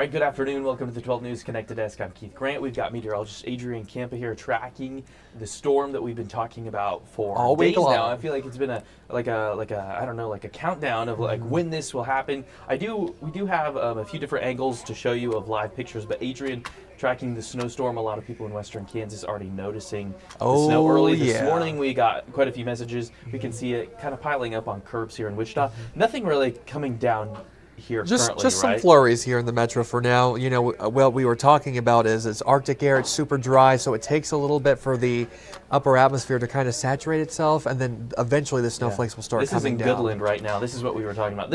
right, good afternoon. Welcome to the 12 News Connected Desk. I'm Keith Grant. We've got meteorologist Adrian Campa here tracking the storm that we've been talking about for all week days long. now. I feel like it's been a countdown of like when this will happen. We do have a few different angles to show you of live pictures, but Adrian tracking the snowstorm. A lot of people in western Kansas already noticing the snow early this morning. We got quite a few messages. We can see it kind of piling up on curbs here in Wichita. Nothing really coming down here currently, Just some right? flurries here in the metro for now. You know, what we were talking about is it's Arctic air, it's super dry, so it takes a little bit for the upper atmosphere to kind of saturate itself, and then eventually the snowflakes will start coming down. This is in Goodland right now. This is what we were talking about.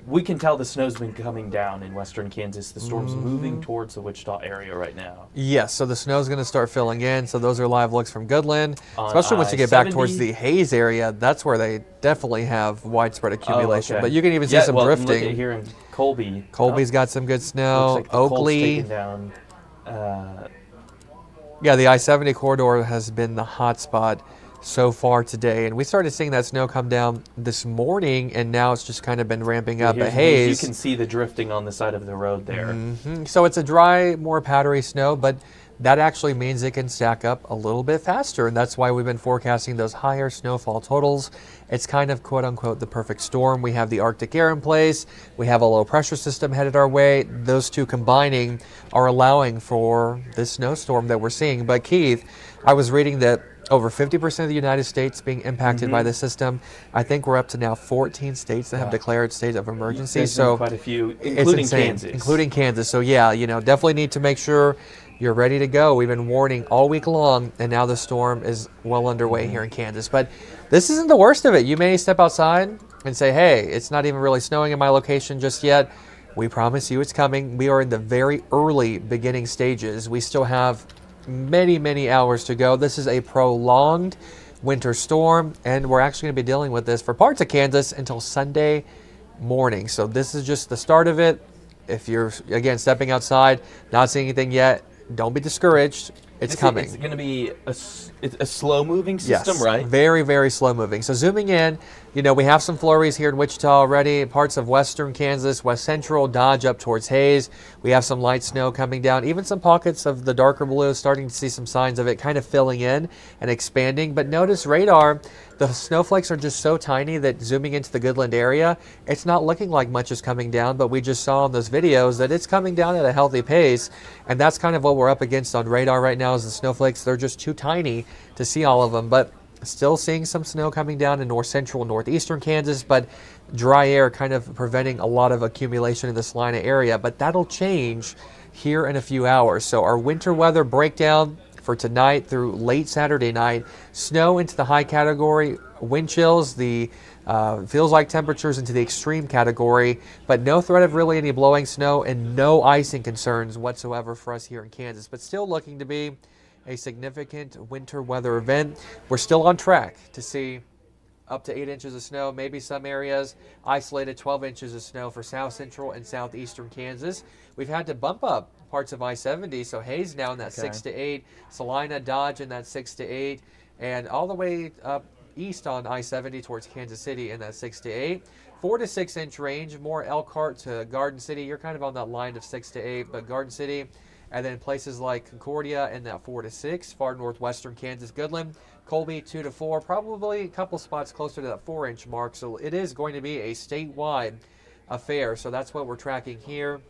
We can tell the snow's been coming down in western Kansas. The storm's moving towards the Wichita area right now. Yes, so the snow's going to start filling in. So those are live looks from Goodland, On especially once you get back I-70. towards the Hayes area. That's where they definitely have widespread accumulation. Oh, okay. But you can even see some drifting. Look at here in Colby. Colby's got some good snow. Looks like the cold's Oakley. taken down. Yeah, the I-70 corridor has been the hot spot so far today, and we started seeing that snow come down this morning, and now it's just kind of been ramping up at Hayes. You can see the drifting on the side of the road there. So it's a dry, more powdery snow, but that actually means it can stack up a little bit faster, and that's why we've been forecasting those higher snowfall totals. It's kind of quote-unquote the perfect storm. We have the Arctic air in place. We have a low pressure system headed our way. Those two combining are allowing for this snowstorm that we're seeing. But Keith, I was reading that over 50% of the United States being impacted by the system. I think we're up to now 14 states that have declared state of emergency. There's so quite a few, it's including insane, Kansas. including Kansas. So yeah, definitely need to make sure you're ready to go. We've been warning all week long, and now the storm is well underway here in Kansas. But this isn't the worst of it. You may step outside and say, hey, it's not even really snowing in my location just yet. We promise you it's coming. We are in the very early beginning stages. We still have many hours to go. This is a prolonged winter storm, and we're actually going to be dealing with this for parts of Kansas until Sunday morning. So this is just the start of it. If you're, again, stepping outside, not seeing anything yet, don't be discouraged. It's coming. It's going to be a slow-moving system, yes, right? Very slow-moving. So zooming in, we have some flurries here in Wichita already, parts of western Kansas, west central, Dodge up towards Hayes. We have some light snow coming down, even some pockets of the darker blue, starting to see some signs of it kind of filling in and expanding. But notice radar, the snowflakes are just so tiny that zooming into the Goodland area, it's not looking like much is coming down, but we just saw in those videos that it's coming down at a healthy pace, and that's kind of what we're up against on radar right now is the snowflakes. They're just too tiny to see all of them, but still seeing some snow coming down in north central, northeastern Kansas, but dry air kind of preventing a lot of accumulation in this line of area. But that'll change here in a few hours. So our winter weather breakdown for tonight through late Saturday night, snow into the high category, wind chills, the feels like temperatures into the extreme category, but no threat of really any blowing snow and no icing concerns whatsoever for us here in Kansas, but still looking to be a significant winter weather event. We're still on track to see up to 8 inches of snow, maybe some areas, isolated 12 inches of snow for south central and southeastern Kansas. We've had to bump up parts of I-70, so Hayes now in that 6 to 8, Salina, Dodge in that 6 to 8, and all the way up east on I-70 towards Kansas City in that 6 to 8. 4 to 6 inch range, more Elkhart to Garden City. You're kind of on that line of 6 to 8, but Garden City, and then places like Concordia in that 4 to 6, far northwestern Kansas, Goodland, Colby 2 to 4, probably a couple spots closer to that 4-inch mark. So it is going to be a statewide affair. So that's what we're tracking here.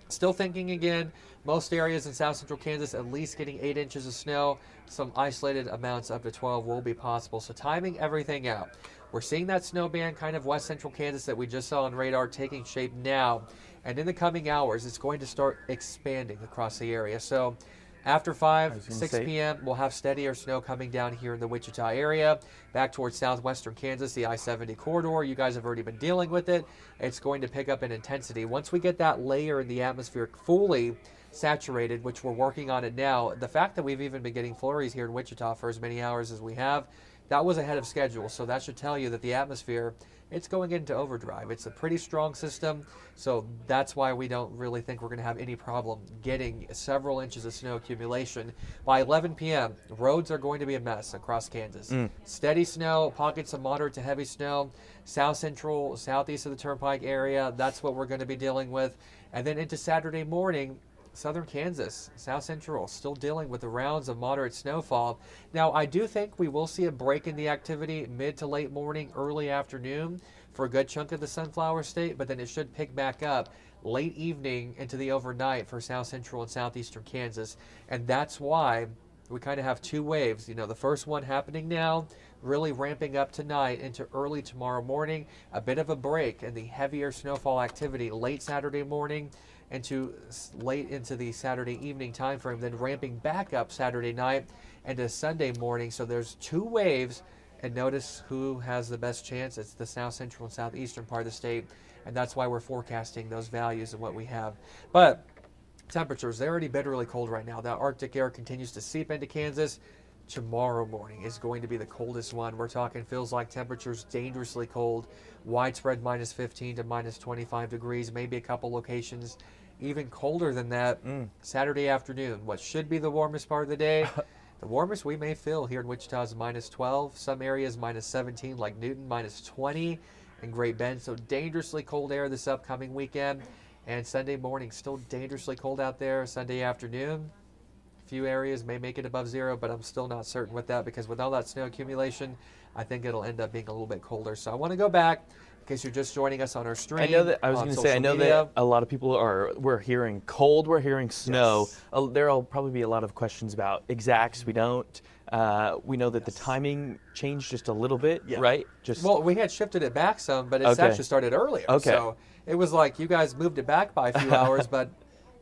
Still thinking again, most areas in south central Kansas at least getting 8 inches of snow. Some isolated amounts up to 12 will be possible. So timing everything out. We're seeing that snow band kind of west central Kansas that we just saw on radar taking shape now. And in the coming hours, it's going to start expanding across the area. So after 6 p.m., we'll have steadier snow coming down here in the Wichita area. Back towards southwestern Kansas, the I-70 corridor. You guys have already been dealing with it. It's going to pick up in intensity. Once we get that layer in the atmosphere fully saturated, which we're working on it now, the fact that we've even been getting flurries here in Wichita for as many hours as we have that was ahead of schedule. So that should tell you that the atmosphere, it's going into overdrive. It's a pretty strong system, so that's why we don't really think we're going to have any problem getting several inches of snow accumulation. By 11 p.m., roads are going to be a mess across Kansas. Steady snow, pockets of moderate to heavy snow, south central, southeast of the Turnpike area, that's what we're going to be dealing with. And then into Saturday morning, southern Kansas, south central, still dealing with the rounds of moderate snowfall. Now, I do think we will see a break in the activity mid to late morning, early afternoon for a good chunk of the Sunflower State, but then it should pick back up late evening into the overnight for south central and southeastern Kansas. And that's why we kind of have two waves. The first one happening now, really ramping up tonight into early tomorrow morning, a bit of a break in the heavier snowfall activity late Saturday morning into late into the Saturday evening time frame, then ramping back up Saturday night into Sunday morning. So there's two waves, and notice who has the best chance. It's the south central and southeastern part of the state, and that's why we're forecasting those values and what we have. But temperatures, they're already bitterly cold right now. That Arctic air continues to seep into Kansas. Tomorrow morning is going to be the coldest one. We're talking feels like temperatures dangerously cold, widespread minus 15 to minus 25 degrees, maybe a couple locations even colder than that. Saturday afternoon, what should be the warmest part of the day, the warmest we may feel here in Wichita is minus 12. Some areas minus 17, like Newton, minus 20, and Great Bend. So dangerously cold air this upcoming weekend. And Sunday morning, still dangerously cold out there. Sunday afternoon, few areas may make it above zero, but I'm still not certain with that because with all that snow accumulation, I think it'll end up being a little bit colder. So I want to go back in case you're just joining us on our stream. I know that that a lot of people we're hearing cold, we're hearing snow. Yes. There'll probably be a lot of questions about exacts. We don't. We know that the timing changed just a little bit, right? Well, we had shifted it back some, but it's actually started earlier. Okay. So it was like you guys moved it back by a few hours, but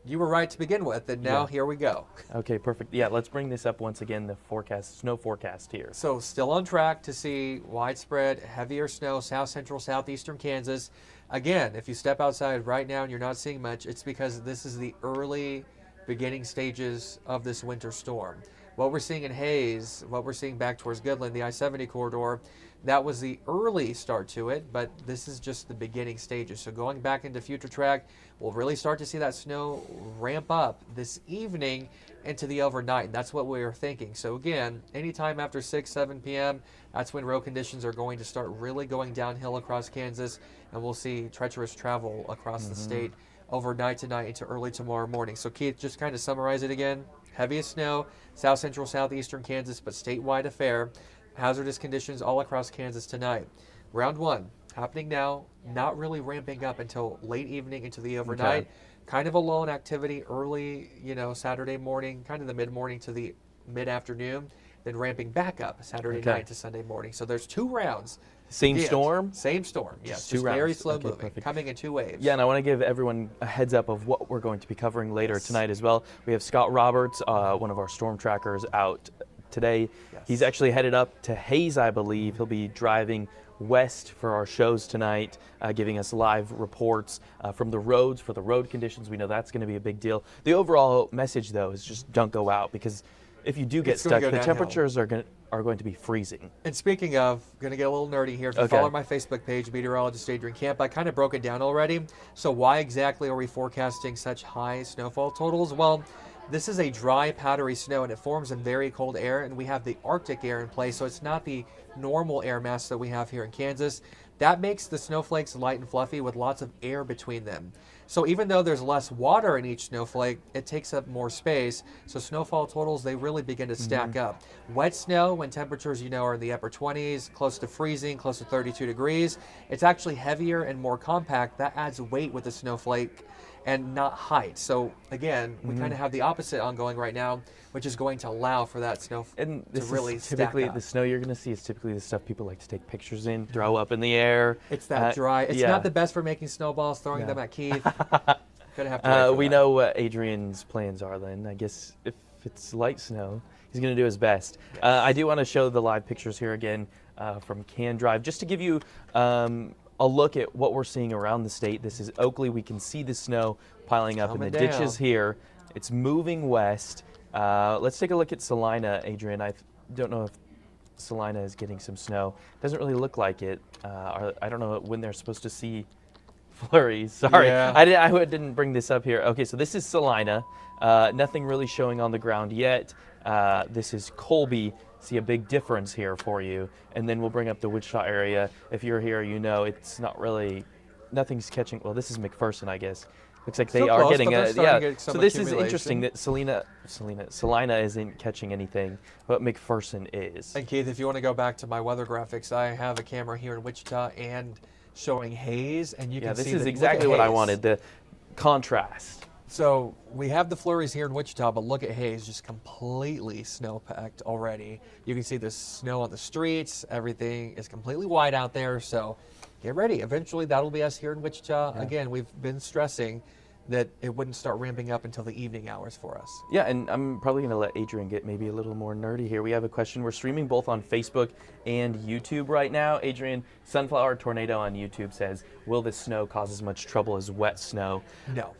you were right to begin with, and now here we go. Okay, perfect. Yeah, let's bring this up once again, the snow forecast here. So still on track to see widespread heavier snow, south central, southeastern Kansas. Again, if you step outside right now and you're not seeing much, it's because this is the early beginning stages of this winter storm. What we're seeing in Hayes, what we're seeing back towards Goodland, the I-70 corridor, that was the early start to it, but this is just the beginning stages. So going back into future track, we'll really start to see that snow ramp up this evening into the overnight. That's what we were thinking. So again, anytime after 6, 7 p.m., that's when road conditions are going to start really going downhill across Kansas, and we'll see treacherous travel across the state overnight tonight into early tomorrow morning. So Keith, just kind of summarize it again. Heaviest snow, south central, southeastern Kansas, but statewide affair. Hazardous conditions all across Kansas tonight. Round one happening now, not really ramping up until late evening into the overnight. Okay. Kind of a lull in activity early, Saturday morning, kind of the mid-morning to the mid-afternoon, then ramping back up Saturday night to Sunday morning. So there's two rounds. Same storm? Same storm, yes. Just 2 rounds. Very slow Okay, moving, perfect. coming in 2 waves. Yeah, and I want to give everyone a heads up of what we're going to be covering later tonight as well. We have Scott Roberts, one of our storm trackers, out today. Yes. He's actually headed up to Hayes, I believe. He'll be driving west for our shows tonight, giving us live reports from the roads for the road conditions. We know that's going to be a big deal. The overall message, though, is just don't go out, because if you do get stuck, the temperatures are going to be freezing. And speaking of, going to get a little nerdy here. If you follow my Facebook page, Meteorologist Adrian Camp, I kind of broke it down already. So why exactly are we forecasting such high snowfall totals? Well, this is a dry, powdery snow, and it forms in very cold air, and we have the Arctic air in place, so it's not the normal air mass that we have here in Kansas. That makes the snowflakes light and fluffy with lots of air between them. So even though there's less water in each snowflake, it takes up more space. So snowfall totals, they really begin to stack up. Wet snow, when temperatures, are in the upper 20s, close to freezing, close to 32 degrees, it's actually heavier and more compact. That adds weight with the snowflake and not height. So again, we kind of have the opposite ongoing right now, which is going to allow for that snow and to really typically stack up. The snow you're going to see is typically the stuff people like to take pictures in, throw up in the air. It's that dry. It's not the best for making snowballs, throwing them at Keith. Gonna have to we know what Adrian's plans are then. I guess if it's light snow, he's going to do his best. Yes. I do want to show the live pictures here again from Can Drive, just to give you a look at what we're seeing around the state. This is Oakley. We can see the snow piling up in the ditches here. It's moving west. Let's take a look at Salina, Adrian. I don't know if Salina is getting some snow. Doesn't really look like it. I don't know when they're supposed to see flurries. Sorry, Yeah. I didn't bring this up here. Okay, so this is Salina. Nothing really showing on the ground yet. This is Colby. See a big difference here for you. And then we'll bring up the Wichita area. If you're here, you know it's not really, nothing's catching. Well, this is McPherson, I guess. Looks like they Still are close, getting but they're a, starting yeah. to get some So this is accumulation. interesting that Salina isn't catching anything, but McPherson is. And Keith, if you want to go back to my weather graphics, I have a camera here in Wichita and showing haze, and you Yeah, can this see is look at exactly what I haze. wanted. The contrast. So we have the flurries here in Wichita, but look at haze, just completely snow-packed already. You can see the snow on the streets. Everything is completely white out there, so get ready. Eventually, that'll be us here in Wichita. Yeah. Again, we've been stressing that it wouldn't start ramping up until the evening hours for us. Yeah, and I'm probably going to let Adrian get maybe a little more nerdy here. We have a question. We're streaming both on Facebook and YouTube right now. Adrian, Sunflower Tornado on YouTube says, will this snow cause as much trouble as wet snow? No.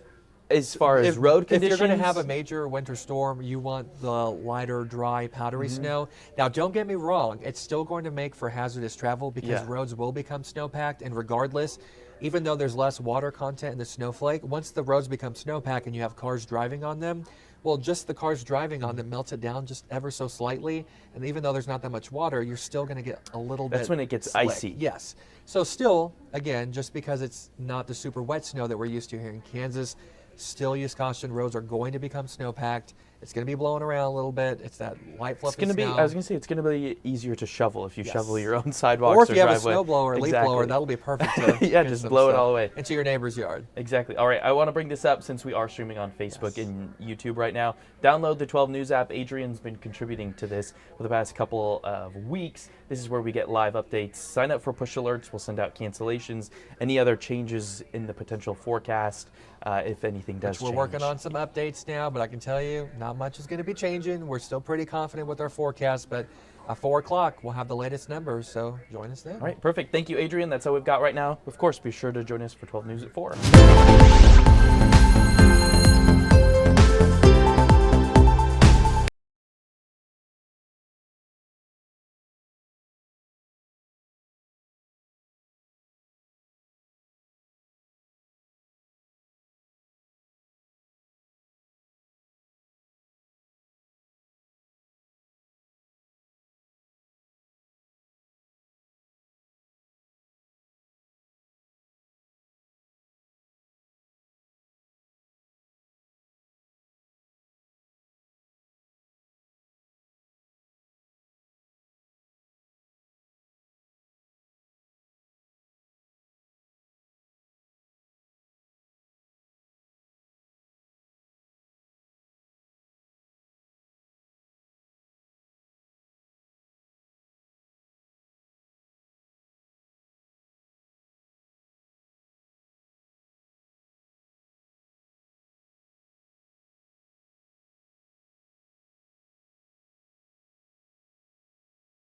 As far as road conditions? If you're going to have a major winter storm, you want the lighter, dry, powdery snow. Now, don't get me wrong. It's still going to make for hazardous travel because Yeah. roads will become snowpacked. And regardless, even though there's less water content in the snowflake, once the roads become snowpacked and you have cars driving on them, well, just the cars driving on them melts it down just ever so slightly. And even though there's not that much water, you're still going to get a little bit That's when it gets slick. icy. Yes. So still, again, just because it's not the super wet snow that we're used to here in Kansas, still Wisconsin roads are going to become snowpacked. It's going to be blowing around a little bit. It's that light fluffy It's going to be, snow. I was going to say, it's going to be easier to shovel if you Yes. shovel your own sidewalks or if you have driveway. a snow blower, leaf Exactly. blower, that'll be perfect to Yeah, get just some blow it stuff all away. into your neighbor's yard. Exactly. All right, I want to bring this up since we are streaming on Facebook Yes. and YouTube right now. Download the 12 News app. Adrian's been contributing to this for the past couple of weeks. This is where we get live updates. Sign up for push alerts. We'll send out cancellations, any other changes in the potential forecast, if anything does We're change. working on some updates now, but I can tell you not much is going to be changing. We're still pretty confident with our forecast, but at 4 o'clock, we'll have the latest numbers, so join us then. All right, perfect. Thank you, Adrian. That's all we've got right now. Of course, be sure to join us for 12 News at 4.